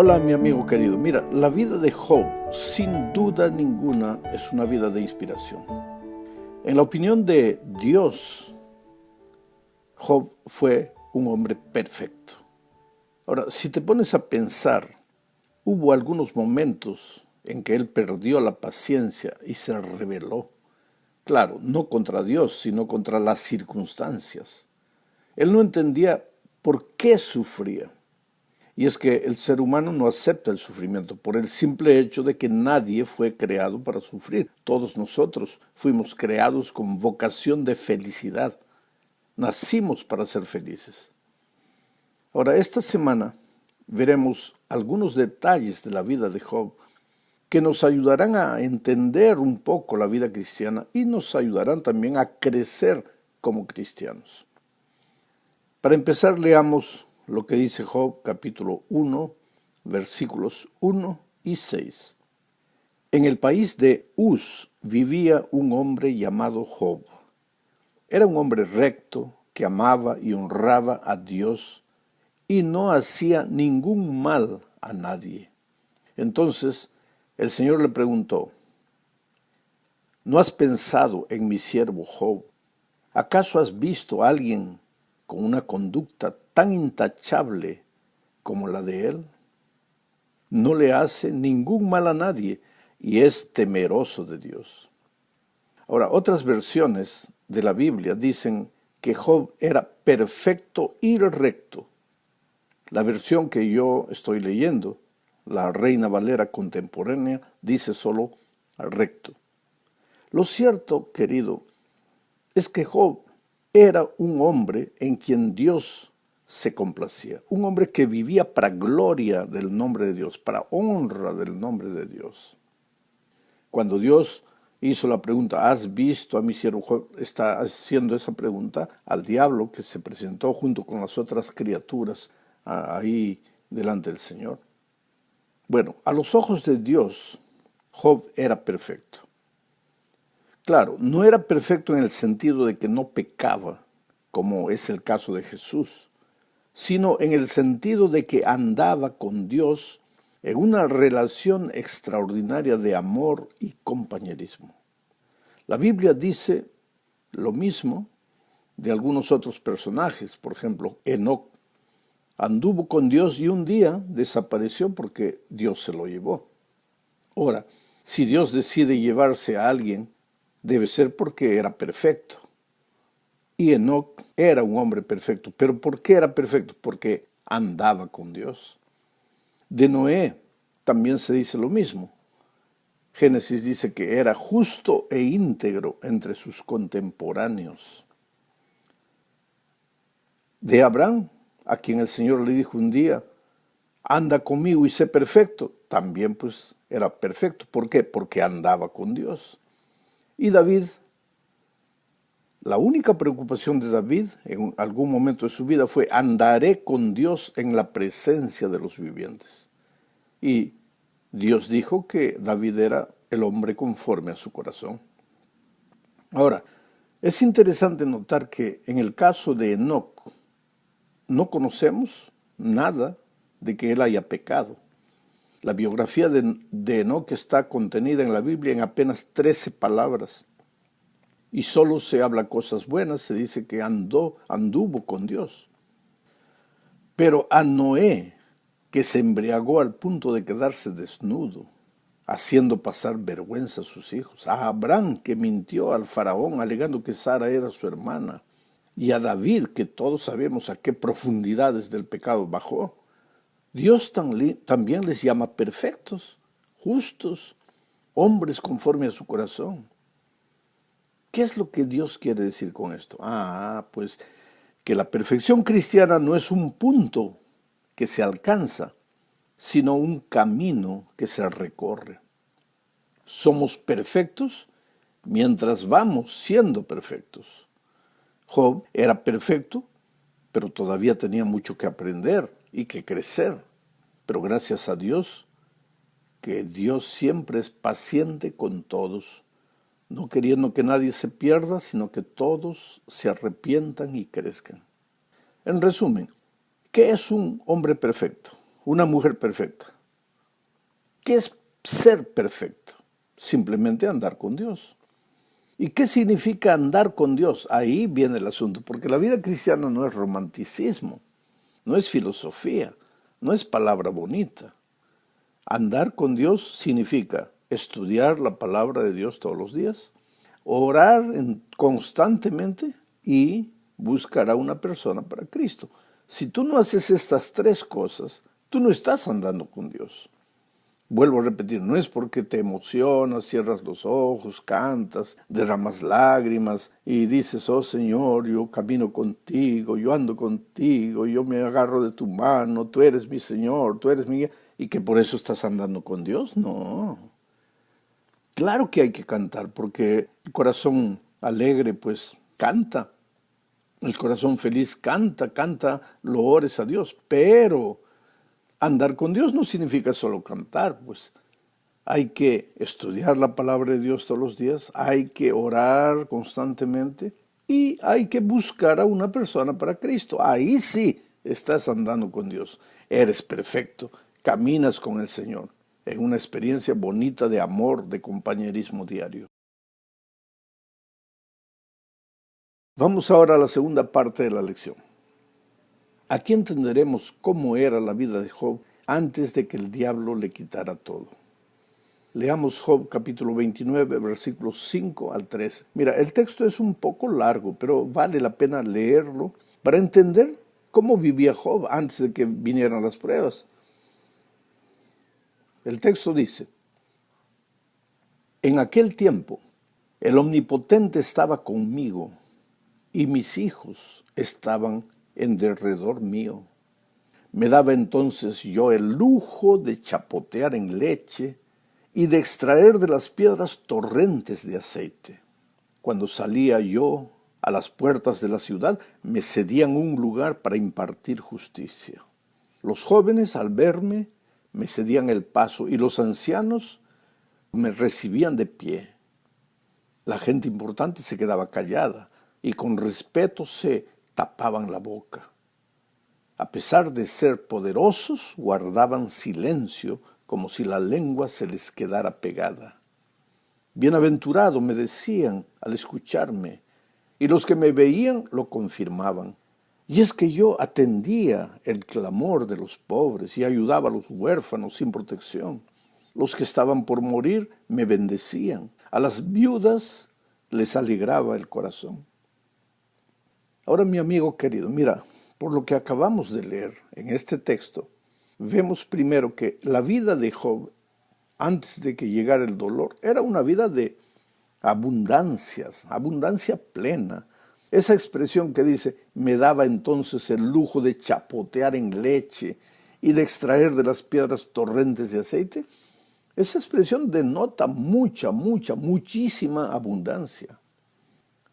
Hola, mi amigo querido. Mira, la vida de Job, sin duda ninguna, es una vida de inspiración. En la opinión de Dios, Job fue un hombre perfecto. Ahora, si te pones a pensar, hubo algunos momentos en que él perdió la paciencia y se rebeló. Claro, no contra Dios, sino contra las circunstancias. Él no entendía por qué sufría. Y es que el ser humano no acepta el sufrimiento por el simple hecho de que nadie fue creado para sufrir. Todos nosotros fuimos creados con vocación de felicidad. Nacimos para ser felices. Ahora, esta semana veremos algunos detalles de la vida de Job que nos ayudarán a entender un poco la vida cristiana y nos ayudarán también a crecer como cristianos. Para empezar, leamos lo que dice Job capítulo 1, versículos 1 y 6. En el país de Uz vivía un hombre llamado Job. Era un hombre recto que amaba y honraba a Dios y no hacía ningún mal a nadie. Entonces el Señor le preguntó: ¿No has pensado en mi siervo Job? ¿Acaso has visto a alguien con una conducta tan intachable como la de él? No le hace ningún mal a nadie y es temeroso de Dios. Ahora, otras versiones de la Biblia dicen que Job era perfecto y recto. La versión que yo estoy leyendo, la Reina Valera contemporánea, dice solo recto. Lo cierto, querido, es que Job era un hombre en quien Dios se complacía, un hombre que vivía para gloria del nombre de Dios, para honra del nombre de Dios. Cuando Dios hizo la pregunta, ¿has visto a mi siervo Job? Está haciendo esa pregunta al diablo que se presentó junto con las otras criaturas ahí delante del Señor. Bueno, a los ojos de Dios, Job era perfecto. Claro, no era perfecto en el sentido de que no pecaba, como es el caso de Jesús, sino en el sentido de que andaba con Dios en una relación extraordinaria de amor y compañerismo. La Biblia dice lo mismo de algunos otros personajes. Por ejemplo, Enoc anduvo con Dios y un día desapareció porque Dios se lo llevó. Ahora, si Dios decide llevarse a alguien, debe ser porque era perfecto. Y Enoc era un hombre perfecto. ¿Pero por qué era perfecto? Porque andaba con Dios. De Noé también se dice lo mismo. Génesis dice que era justo e íntegro entre sus contemporáneos. De Abraham, a quien el Señor le dijo un día, anda conmigo y sé perfecto, también pues era perfecto. ¿Por qué? Porque andaba con Dios. Y David, la única preocupación de David en algún momento de su vida fue: andaré con Dios en la presencia de los vivientes. Y Dios dijo que David era el hombre conforme a su corazón. Ahora, es interesante notar que en el caso de Enoc no conocemos nada de que él haya pecado. La biografía de Enoc está contenida en la Biblia en apenas 13 palabras. Y solo se habla cosas buenas, se dice que anduvo con Dios. Pero a Noé, que se embriagó al punto de quedarse desnudo, haciendo pasar vergüenza a sus hijos, a Abraham, que mintió al faraón alegando que Sara era su hermana, y a David, que todos sabemos a qué profundidades del pecado bajó, Dios también les llama perfectos, justos, hombres conforme a su corazón. ¿Qué es lo que Dios quiere decir con esto? Pues que la perfección cristiana no es un punto que se alcanza, sino un camino que se recorre. Somos perfectos mientras vamos siendo perfectos. Job era perfecto, pero todavía tenía mucho que aprender y que crecer. Pero gracias a Dios, que Dios siempre es paciente con todos, no queriendo que nadie se pierda, sino que todos se arrepientan y crezcan. En resumen, ¿qué es un hombre perfecto? una mujer perfecta. ¿Qué es ser perfecto? Simplemente andar con Dios. ¿Y qué significa andar con Dios? Ahí viene el asunto, porque la vida cristiana no es romanticismo, no es filosofía, no es palabra bonita. Andar con Dios significa estudiar la palabra de Dios todos los días, orar constantemente y buscar a una persona para Cristo. Si tú no haces estas tres cosas, tú no estás andando con Dios. Vuelvo a repetir, no es porque te emocionas, cierras los ojos, cantas, derramas lágrimas y dices, oh Señor, yo camino contigo, yo ando contigo, yo me agarro de tu mano, tú eres mi Señor, tú eres mi guía, y que por eso estás andando con Dios. No. Claro que hay que cantar, porque el corazón alegre pues canta, el corazón feliz canta, loores a Dios, pero andar con Dios no significa solo cantar, pues hay que estudiar la palabra de Dios todos los días, hay que orar constantemente y hay que buscar a una persona para Cristo. Ahí sí estás andando con Dios, eres perfecto, caminas con el Señor en una experiencia bonita de amor, de compañerismo diario. Vamos ahora a la segunda parte de la lección. Aquí entenderemos cómo era la vida de Job antes de que el diablo le quitara todo. Leamos Job capítulo 29, versículos 5 al 13. Mira, el texto es un poco largo, pero vale la pena leerlo para entender cómo vivía Job antes de que vinieran las pruebas. El texto dice, en aquel tiempo el Omnipotente estaba conmigo y mis hijos estaban en derredor mío. Me daba entonces yo el lujo de chapotear en leche y de extraer de las piedras torrentes de aceite. Cuando salía yo a las puertas de la ciudad, me cedían un lugar para impartir justicia. Los jóvenes, al verme, me cedían el paso y los ancianos me recibían de pie. La gente importante se quedaba callada y con respeto se tapaban la boca. A pesar de ser poderosos, guardaban silencio como si la lengua se les quedara pegada. Bienaventurado, me decían al escucharme, y los que me veían lo confirmaban. Y es que yo atendía el clamor de los pobres y ayudaba a los huérfanos sin protección. Los que estaban por morir me bendecían. A las viudas les alegraba el corazón. Ahora, mi amigo querido, mira, por lo que acabamos de leer en este texto, vemos primero que la vida de Job, antes de que llegara el dolor, era una vida de abundancias, abundancia plena. Esa expresión que dice, me daba entonces el lujo de chapotear en leche y de extraer de las piedras torrentes de aceite, esa expresión denota muchísima abundancia.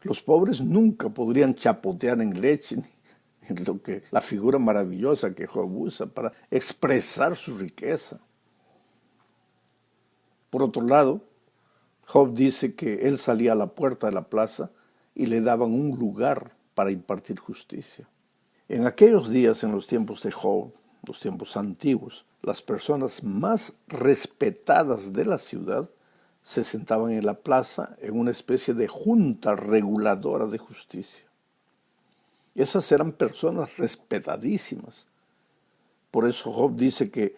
Los pobres nunca podrían chapotear en leche, lo que la figura maravillosa que Job usa para expresar su riqueza. Por otro lado, Job dice que él salía a la puerta de la plaza y le daban un lugar para impartir justicia. En aquellos días, en los tiempos de Job, los tiempos antiguos, las personas más respetadas de la ciudad se sentaban en la plaza en una especie de junta reguladora de justicia. Esas eran personas respetadísimas. Por eso Job dice que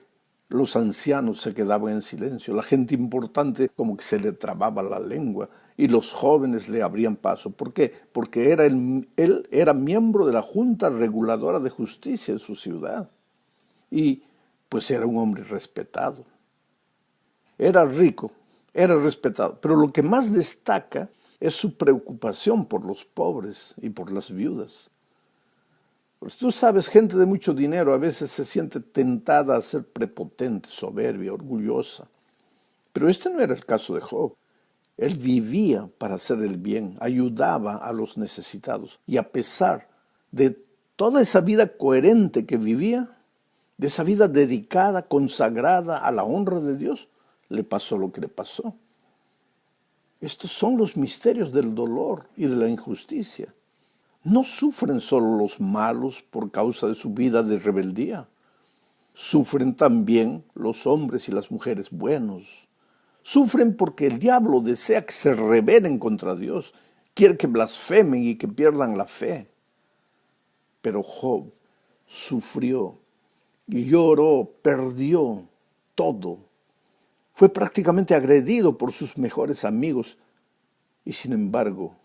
los ancianos se quedaban en silencio, la gente importante como que se le trababa la lengua y los jóvenes le abrían paso. ¿Por qué? Porque él era miembro de la Junta Reguladora de Justicia de su ciudad y pues era un hombre respetado. Era rico, era respetado, pero lo que más destaca es su preocupación por los pobres y por las viudas. Pues tú sabes, gente de mucho dinero a veces se siente tentada a ser prepotente, soberbia, orgullosa. Pero este no era el caso de Job. Él vivía para hacer el bien, ayudaba a los necesitados. Y a pesar de toda esa vida coherente que vivía, de esa vida dedicada, consagrada a la honra de Dios, le pasó lo que le pasó. Estos son los misterios del dolor y de la injusticia. No sufren solo los malos por causa de su vida de rebeldía. sufren también los hombres y las mujeres buenos. Sufren porque el diablo desea que se rebelen contra Dios, quiere que blasfemen y que pierdan la fe. Pero Job sufrió, lloró, perdió todo. Fue prácticamente agredido por sus mejores amigos y sin embargo,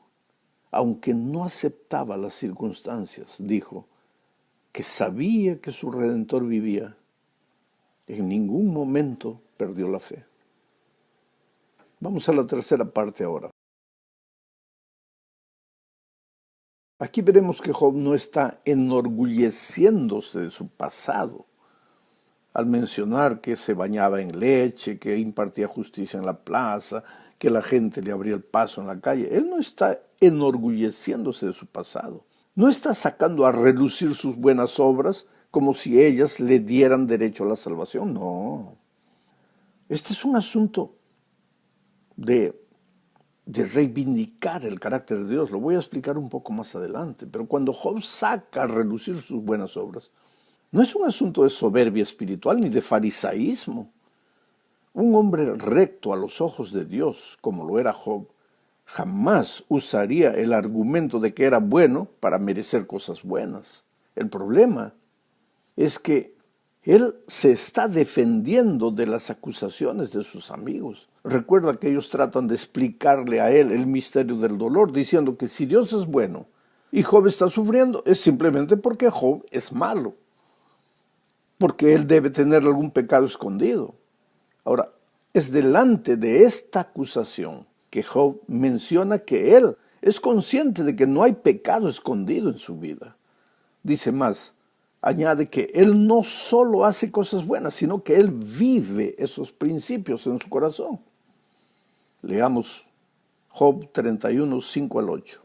aunque no aceptaba las circunstancias, dijo que sabía que su Redentor vivía. En ningún momento perdió la fe. Vamos a la tercera parte ahora. Aquí veremos que Job no está enorgulleciéndose de su pasado al mencionar que se bañaba en leche, que impartía justicia en la plaza, que la gente le abría el paso en la calle. Él no está enorgulleciéndose de su pasado. No está sacando a relucir sus buenas obras como si ellas le dieran derecho a la salvación. No. Este es un asunto de reivindicar el carácter de Dios. Lo voy a explicar un poco más adelante. Pero cuando Job saca a relucir sus buenas obras, no es un asunto de soberbia espiritual ni de farisaísmo. Un hombre recto a los ojos de Dios, como lo era Job, jamás usaría el argumento de que era bueno para merecer cosas buenas. El problema es que él se está defendiendo de las acusaciones de sus amigos. Recuerda que ellos tratan de explicarle a él el misterio del dolor, diciendo que si Dios es bueno y Job está sufriendo, es simplemente porque Job es malo, porque él debe tener algún pecado escondido. Ahora, es delante de esta acusación que Job menciona que él es consciente de que no hay pecado escondido en su vida. Dice más, añade que él no solo hace cosas buenas, sino que él vive esos principios en su corazón. Leamos Job 31, 5 al 8.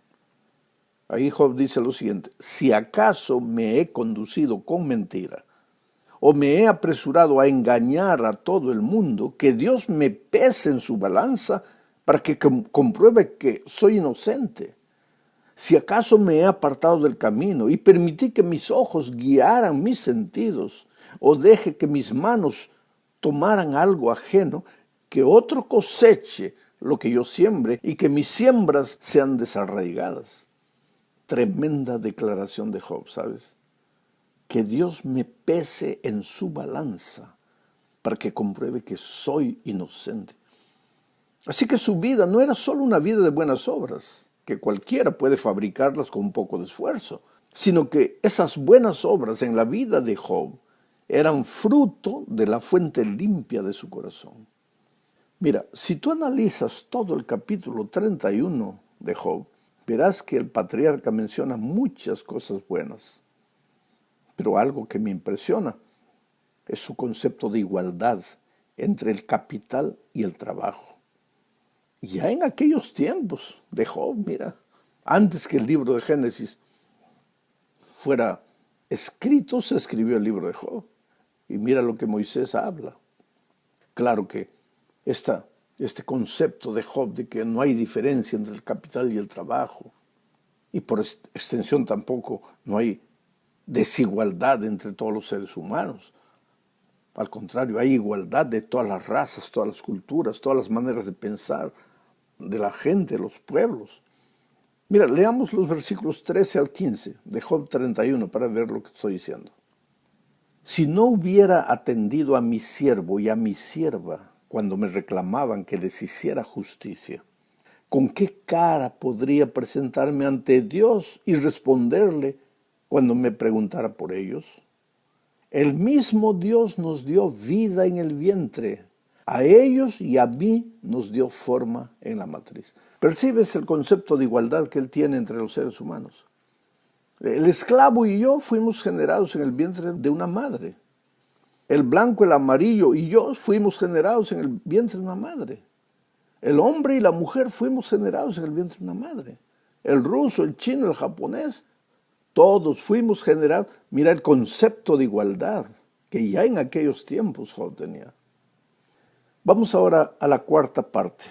Ahí Job dice lo siguiente: si acaso me he conducido con mentira, o me he apresurado a engañar a todo el mundo, que Dios me pese en su balanza para que compruebe que soy inocente. Si acaso me he apartado del camino y permití que mis ojos guiaran mis sentidos, o deje que mis manos tomaran algo ajeno, que otro coseche lo que yo siembre y que mis siembras sean desarraigadas. Tremenda declaración de Job, ¿sabes? Que Dios me pese en su balanza para que compruebe que soy inocente. Así que su vida no era solo una vida de buenas obras, que cualquiera puede fabricarlas con un poco de esfuerzo, sino que esas buenas obras en la vida de Job eran fruto de la fuente limpia de su corazón. Mira, si tú analizas todo el capítulo 31 de Job, verás que el patriarca menciona muchas cosas buenas. Pero algo que me impresiona es su concepto de igualdad entre el capital y el trabajo. Ya en aquellos tiempos de Job, mira, antes que el libro de Génesis fuera escrito, se escribió el libro de Job. Y mira lo que Moisés habla. Claro que este concepto de Job de que no hay diferencia entre el capital y el trabajo, y por extensión tampoco no hay desigualdad entre todos los seres humanos. Al contrario, hay igualdad de todas las razas, todas las culturas, todas las maneras de pensar de la gente, los pueblos. Mira, leamos los versículos 13 al 15 de Job 31 para ver lo que estoy diciendo. Si no hubiera atendido a mi siervo y a mi sierva cuando me reclamaban que les hiciera justicia, ¿con qué cara podría presentarme ante Dios y responderle cuando me preguntara por ellos? El mismo Dios nos dio vida en el vientre. A ellos y a mí nos dio forma en la matriz. ¿Percibes el concepto de igualdad que él tiene entre los seres humanos? El esclavo y yo fuimos generados en el vientre de una madre. El blanco, el amarillo y yo fuimos generados en el vientre de una madre. El hombre y la mujer fuimos generados en el vientre de una madre. El ruso, el chino, el japonés, todos fuimos generados. Mira el concepto de igualdad que ya en aquellos tiempos Job tenía. Vamos ahora a la cuarta parte.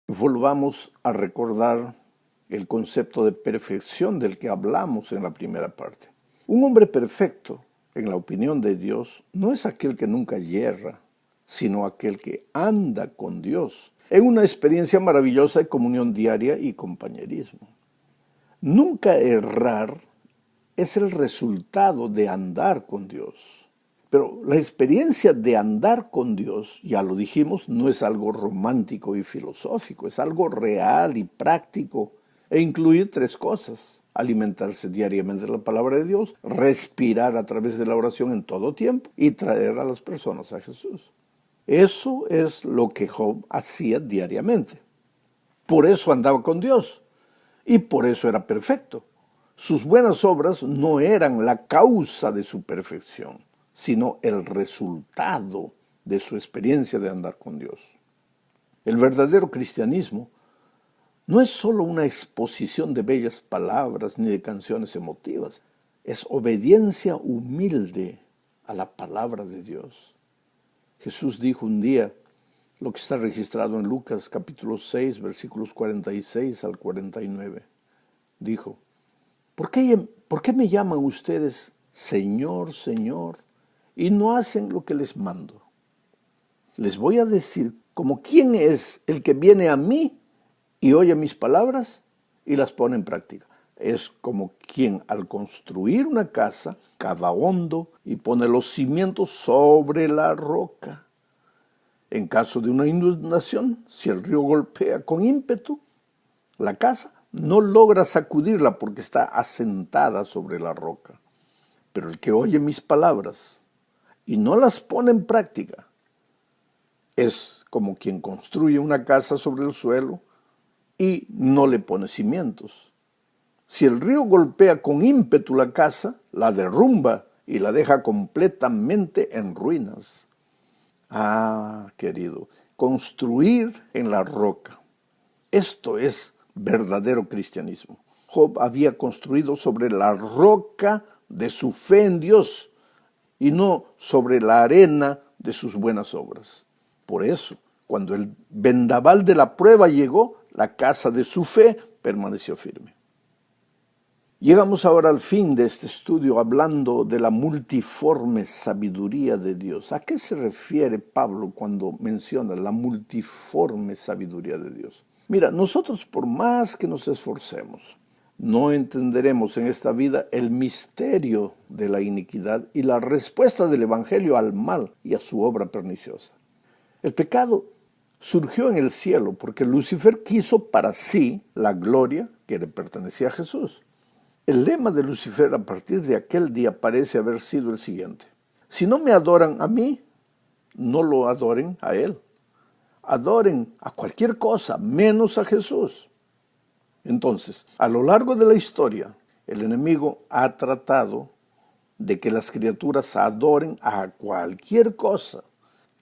Volvamos a recordar el concepto de perfección del que hablamos en la primera parte. Un hombre perfecto, en la opinión de Dios, no es aquel que nunca yerra, sino aquel que anda con Dios en una experiencia maravillosa de comunión diaria y compañerismo. Nunca errar es el resultado de andar con Dios. Pero la experiencia de andar con Dios, ya lo dijimos, no es algo romántico y filosófico, es algo real y práctico e incluye tres cosas: alimentarse diariamente de la palabra de Dios, respirar a través de la oración en todo tiempo y traer a las personas a Jesús. Eso es lo que Job hacía diariamente. Por eso andaba con Dios y por eso era perfecto. Sus buenas obras no eran la causa de su perfección, sino el resultado de su experiencia de andar con Dios. El verdadero cristianismo no es solo una exposición de bellas palabras ni de canciones emotivas, es obediencia humilde a la palabra de Dios. Jesús dijo un día, lo que está registrado en Lucas capítulo 6, versículos 46 al 49, dijo: ¿Por qué me llaman ustedes Señor, Señor, y no hacen lo que les mando? Les voy a decir como quién es el que viene a mí y oye mis palabras y las pone en práctica. Es como quien al construir una casa cava hondo y pone los cimientos sobre la roca. En caso de una inundación, si el río golpea con ímpetu la casa, no logra sacudirla porque está asentada sobre la roca. Pero el que oye mis palabras y no las pone en práctica es como quien construye una casa sobre el suelo y no le pone cimientos. Si el río golpea con ímpetu la casa, la derrumba y la deja completamente en ruinas. Ah, querido, construir en la roca. Esto es verdadero cristianismo. Job había construido sobre la roca de su fe en Dios y no sobre la arena de sus buenas obras. Por eso, cuando el vendaval de la prueba llegó, la casa de su fe permaneció firme. Llegamos ahora al fin de este estudio hablando de la multiforme sabiduría de Dios. ¿A qué se refiere Pablo cuando menciona la multiforme sabiduría de Dios? Mira, nosotros por más que nos esforcemos, no entenderemos en esta vida el misterio de la iniquidad y la respuesta del Evangelio al mal y a su obra perniciosa. El pecado surgió en el cielo porque Lucifer quiso para sí la gloria que le pertenecía a Jesús. El lema de Lucifer a partir de aquel día parece haber sido el siguiente: si no me adoran a mí, no lo adoren a él. Adoren a cualquier cosa, menos a Jesús. Entonces, a lo largo de la historia, el enemigo ha tratado de que las criaturas adoren a cualquier cosa,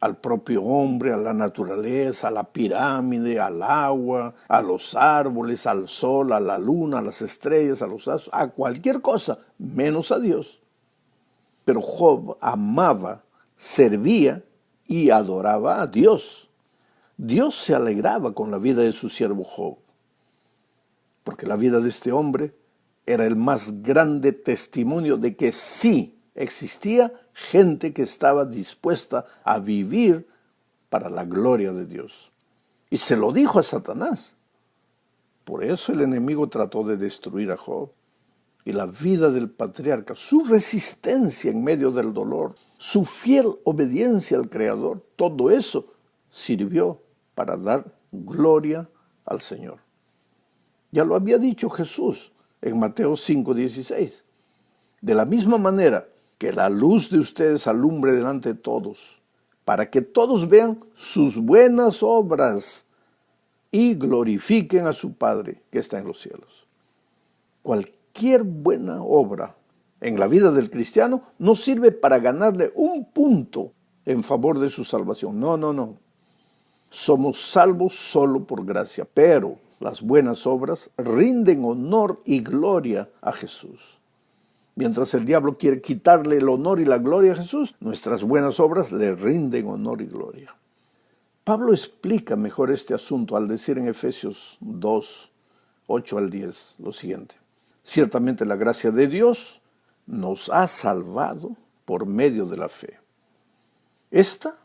al propio hombre, a la naturaleza, a la pirámide, al agua, a los árboles, al sol, a la luna, a las estrellas, a los astros, a cualquier cosa, menos a Dios. Pero Job amaba, servía y adoraba a Dios. Dios se alegraba con la vida de su siervo Job, porque la vida de este hombre era el más grande testimonio de que sí existía gente que estaba dispuesta a vivir para la gloria de Dios. Y se lo dijo a Satanás. Por eso el enemigo trató de destruir a Job. Y la vida del patriarca, su resistencia en medio del dolor, su fiel obediencia al Creador, todo eso sirvió para dar gloria al Señor. Ya lo había dicho Jesús en Mateo 5:16. De la misma manera que la luz de ustedes alumbre delante de todos, para que todos vean sus buenas obras y glorifiquen a su Padre que está en los cielos. Cualquier buena obra en la vida del cristiano no sirve para ganarle un punto en favor de su salvación. No. Somos salvos solo por gracia, pero las buenas obras rinden honor y gloria a Jesús. Mientras el diablo quiere quitarle el honor y la gloria a Jesús, nuestras buenas obras le rinden honor y gloria. Pablo explica mejor este asunto al decir en Efesios 2, 8 al 10, lo siguiente: ciertamente la gracia de Dios nos ha salvado por medio de la fe.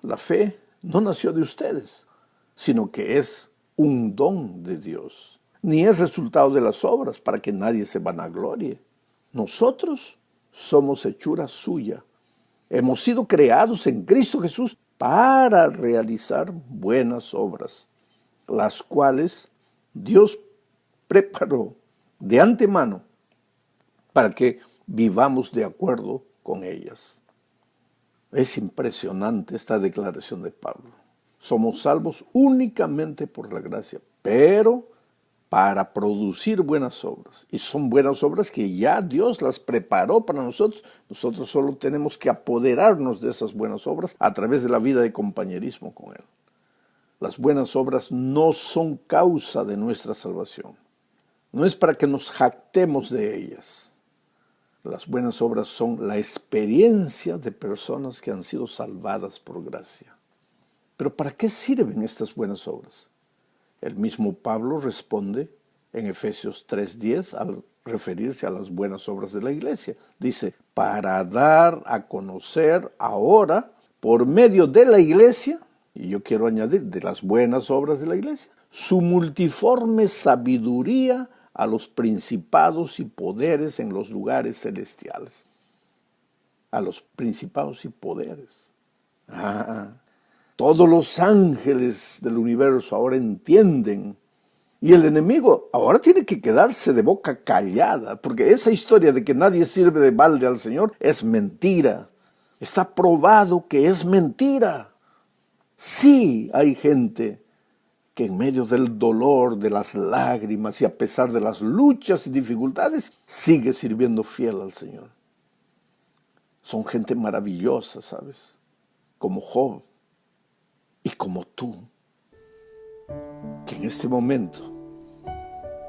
La fe, no nació de ustedes, sino que es un don de Dios, ni es resultado de las obras para que nadie se vanaglorie. Nosotros somos hechura suya. Hemos sido creados en Cristo Jesús para realizar buenas obras, las cuales Dios preparó de antemano para que vivamos de acuerdo con ellas. Es impresionante esta declaración de Pablo. Somos salvos únicamente por la gracia, pero para producir buenas obras. Y son buenas obras que ya Dios las preparó para nosotros. Nosotros solo tenemos que apoderarnos de esas buenas obras a través de la vida de compañerismo con Él. Las buenas obras no son causa de nuestra salvación. No es para que nos jactemos de ellas. Las buenas obras son la experiencia de personas que han sido salvadas por gracia. Pero ¿para qué sirven estas buenas obras? El mismo Pablo responde en Efesios 3:10 al referirse a las buenas obras de la iglesia. Dice, para dar a conocer ahora, por medio de la iglesia, y yo quiero añadir, de las buenas obras de la iglesia, su multiforme sabiduría a los principados y poderes en los lugares celestiales. A los principados y poderes. Todos los ángeles del universo ahora entienden. Y el enemigo ahora tiene que quedarse de boca callada, porque esa historia de que nadie sirve de balde al Señor es mentira. Está probado que es mentira. Sí hay gente que en medio del dolor, de las lágrimas y a pesar de las luchas y dificultades, sigue sirviendo fiel al Señor. Son gente maravillosa, ¿sabes? Como Job y como tú, que en este momento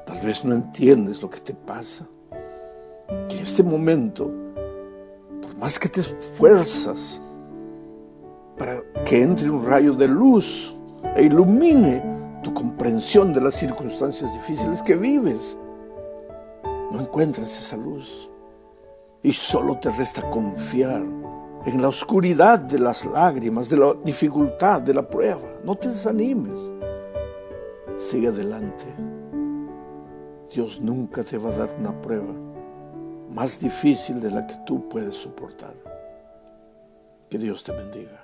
tal vez no entiendes lo que te pasa, que en este momento, por más que te esfuerzas para que entre un rayo de luz e ilumine tu comprensión de las circunstancias difíciles que vives, no encuentras esa luz y solo te resta confiar en la oscuridad de las lágrimas, de la dificultad, de la prueba. No te desanimes, sigue adelante. Dios nunca te va a dar una prueba más difícil de la que tú puedes soportar. Que Dios te bendiga.